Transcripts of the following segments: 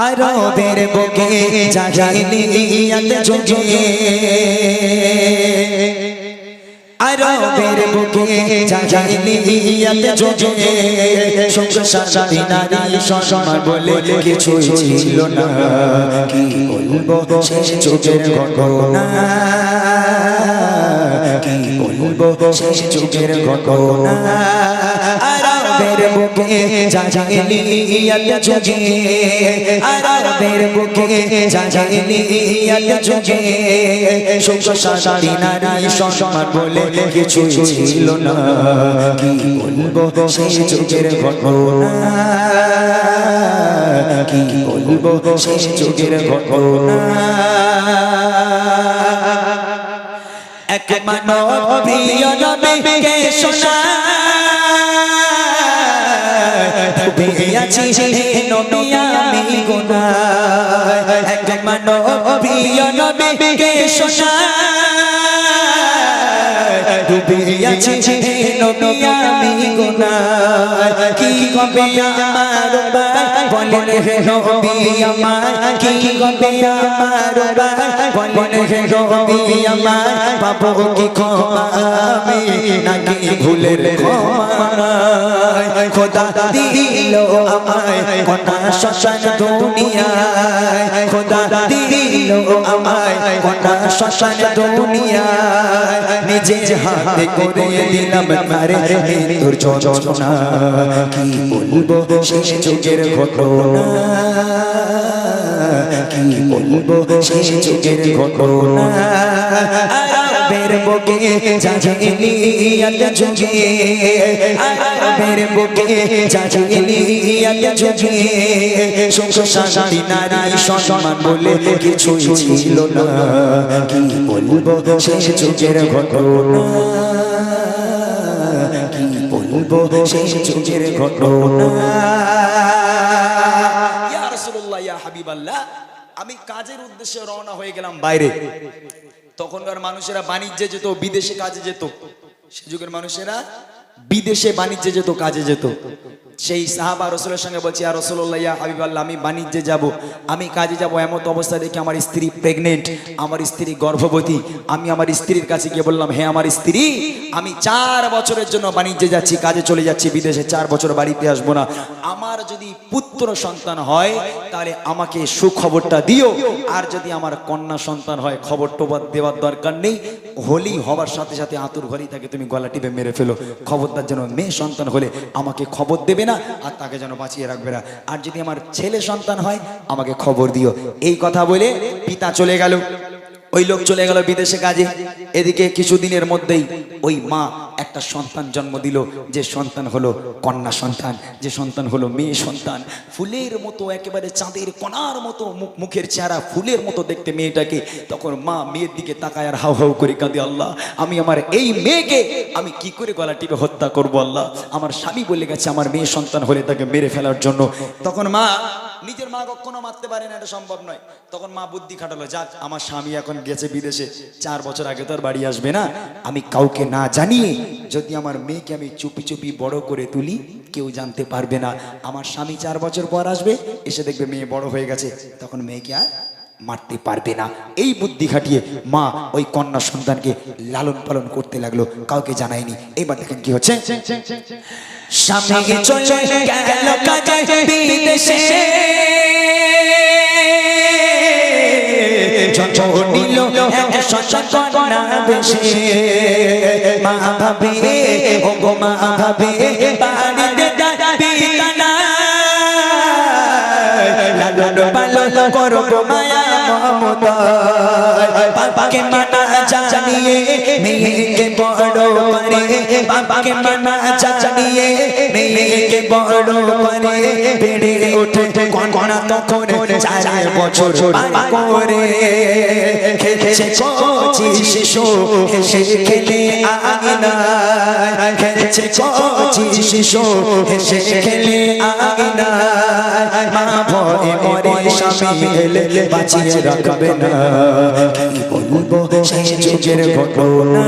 আরবের বুকে জাহিলিয়াত যুগে আরবের বুকে জাহিলিয়াত যুগে সংসারী নারী সম্মান বলে কিছু ছিল না। কি বলবো শেষ যুগের ঘটনা, কি বলবো শেষ যুগের ঘটনা। আরবের বুকে জাহিলিয়াত যুগে আরবের বুকে জাহিলিয়াত যুগে সংসারী নারী সম্মান বলে কিছু ছিল না। কি বলবো শেষ যুগের ঘটনা, কি বলবো শেষ যুগের ঘটনা। এক মানব প্রিয় নবীকে শোনা ডুবে আছি নবী আমি গুনাহ। এক মানব প্রিয় নবীকে শোনা ডুবে আছি নবী আমি গুনাহ। কি হবে আমার বলেন হে নবী আমার, কি হবে আমার বলেন হে নবী আমার। পাবো কি ক্ষমা আমি নাকি ভুলের ক্ষমা নাই। খোদা দিল আমায় কোনা শ্মশান দুনিয়ায়, খোদা দিল আমায় কোনা শ্মশান দুনিয়ায়। নিজে হাতে করে দিলাম তারে মৃত্যুর যন্ত্রণা। কি বলবো শেষ যুগের ঘটনা, কি বলবো শেষ যুগের ঘটনা। আরবের বুকে জাহিলিয়াত যুগে আরবের বুকে জাহিলিয়াত যুগে সংসারী নারী সম্মান বলে কিছু ছিল না। কি বলবো শেষ যুগের ঘটনা, কি বলবো শেষ যুগের ঘটনা। ইয়া রাসূলুল্লাহ ইয়া হাবিবাল্লাহ, আমি কাজের উদ্দেশ্যে রওনা হয়ে গেলাম বাইরে। তখনকার মানুষেরা বাণিজ্যে যেত, বিদেশে কাজে যেত। সে যুগের মানুষেরা বিদেশে বাণিজ্যে যেত, কাজে যেত। সেই সাহাবা রাসূলের সঙ্গে বলছি, ইয়া রাসূলুল্লাহ ইয়া হাবিবাল্লাহ, আমি বাণিজ্যে যাব, আমি কাজে যাব। এমন অবস্থা দেখি আমার স্ত্রী প্রেগনেন্ট, আমার স্ত্রী গর্ভবতী। আমি আমার স্ত্রীর কাছে গিয়ে বললাম, হে আমার স্ত্রী, আমি 4 বছরের জন্য বাণিজ্যে যাচ্ছি, কাজে চলে যাচ্ছি বিদেশে, 4 বছর বাড়িতে আসবো না। আমার যদি পুত্র সন্তান হয় তাহলে আমাকে সুখবরটা দিও, আর যদি আমার কন্যা সন্তান হয় খবর টোবর দেওয়ার দরকার নেই, হোলি হবার সাথে সাথে আতুর ঘরেই তাকে তুমি গলা টিপে মেরে ফেলো। খবরদার যেন মেয়ে সন্তান হলে আমাকে খবর দেবে না, আর তাকে যেন বাঁচিয়ে রাখবে না। আর যদি আমার ছেলে সন্তান হয় আমাকে খবর দিও। এই কথা বলে পিতা চলে গেল, ওই লোক চলে গেল বিদেশে কাজে। এদিকে কিছুদিনের মধ্যেই ওই মা একটা সন্তান জন্ম দিল, যে সন্তান হলো কন্যা সন্তান, যে সন্তান হলো মেয়ে সন্তান। ফুলের মতো, একেবারে চাঁদের কণার মতো মুখের চেহারা, ফুলের মতো দেখতে মেয়েটাকে। তখন মা মেয়ের দিকে তাকায় আর হাউ হাউ করে কাঁদে, আল্লাহ আমি আমার এই মেয়েকে আমি কি করে গলা টিপে হত্যা করবো আল্লাহ। আমার স্বামী বলে গেছে আমার মেয়ে সন্তান হলে তাকে মেরে ফেলার জন্য। তখন মা, নিজের মা কখনো মারতে পারে না, এটা সম্ভব নয়। তখন মা বুদ্ধি খাটালো, যাক আমার স্বামী এখন গেছে বিদেশে, 4 বছর আগে তো আর বাড়ি আসবে না, আমি কাউকে না জানিয়ে যদি আমার মেয়েকে আমি চুপি চুপি বড় করে তুলি, কেউ জানতে পারবে না। আমার স্বামী 4 বছর পর আসবে, এসে দেখবে মেয়ে বড় হয়ে গেছে, তখন মেয়েকে আর মারতে পারবে না। এই বুদ্ধি খাটিয়ে মা ওই কন্যা সন্তানকে লালন পালন করতে লাগলো, কাউকে জানায়নি। এবার দেখেন কি হচ্ছে। স্বামী চলে গেল কাজে বিদেশে, নিল এক সন্তান বেশে। মা ভাবে, ও গো মা ভাবে, বাড়িতে পিতা নাই, লালন পালন করবো মায়া মমতা। বাবাকে মানা জানিয়ে মেয়েকে বড় করে, বাবাকে মানা জানিয়ে মেয়েকে বড় করে। বেড়ে ওঠে কন্যা তখন 4 বছর করে। খেলছে কচি শিশু হেসে খেলে আঙিনায়, খেলছে কচি শিশু হেসে খেলে আঙিনায়। মা ভয়ে মরে স্বামী এলে বাঁচিয়ে রাখবে না। কি বলবো সেই যুগের ঘটনা,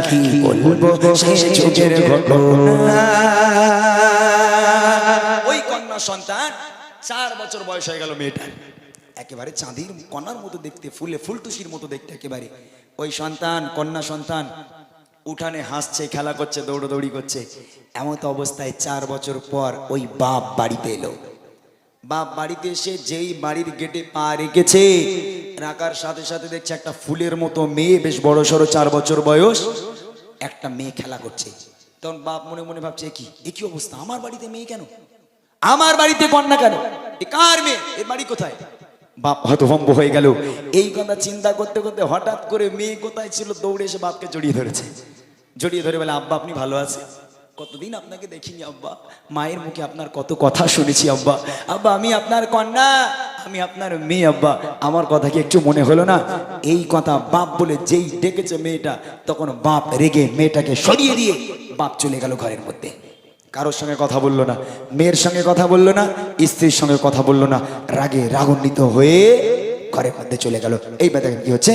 কি বলবো সেই যুগের ঘটনা। ওই কন্যা সন্তান 4 বছর বয়স হয়ে গেল মেয়েটার, একেবারে চাঁদির কন্যার মতো দেখতে, ফুলে ফুলটুসির মতো দেখতে একেবারে। ওই সন্তান, কন্যা সন্তান উঠানে হাসছে, খেলা করছে, দৌড়দৌড়ি করছে। এমন তো অবস্থায় 4 বছর পর ওই বাপ বাড়িতে এলো। বাপ বাড়িতে এসে যেই বাড়ির গেটে পা রেখেছে, রাখার সাথে সাথে দেখছে একটা ফুলের মতো মেয়ে, বেশ বড় সড়ো, 4 বছর বয়স, একটা মেয়ে খেলা করছে। তখন বাপ মনে মনে ভাবছে, এ কি অবস্থা, আমার বাড়িতে মেয়ে কেন, আমার বাড়িতে কন্যা কেন, এ কার মেয়ে, এর বাড়ি কোথায়? বাপ হতভম্ব হয়ে গেল। এই কথা চিন্তা করতে করতে হঠাৎ করে মেয়ে কোথায় ছিল দৌড়ে এসে বাপকে জড়িয়ে ধরেছে। জড়িয়ে ধরে বলে, আব্বা আপনি ভালো আছেন? কতদিন আপনাকে দেখিনি আব্বা, মায়ের মুখে আপনার কত কথা শুনেছি আব্বা। আব্বা আমি আপনার কন্যা, আমি আপনার মেয়ে আব্বা, আমার কথা কি একটু মনে হলো না? এই কথা বাপ বলে যেই ডেকেছে মেয়েটা, তখন বাপ রেগে মেয়েটাকে সরিয়ে দিয়ে বাপ চলে গেল ঘরের মধ্যে। কারোর সঙ্গে কথা বললো না, মেয়ের সঙ্গে কথা বললো না, স্ত্রীর সঙ্গে কথা বললো না, রাগে রাগান্বিত হয়ে ঘরের মধ্যে চলে গেল। এই দেখেন কি হচ্ছে।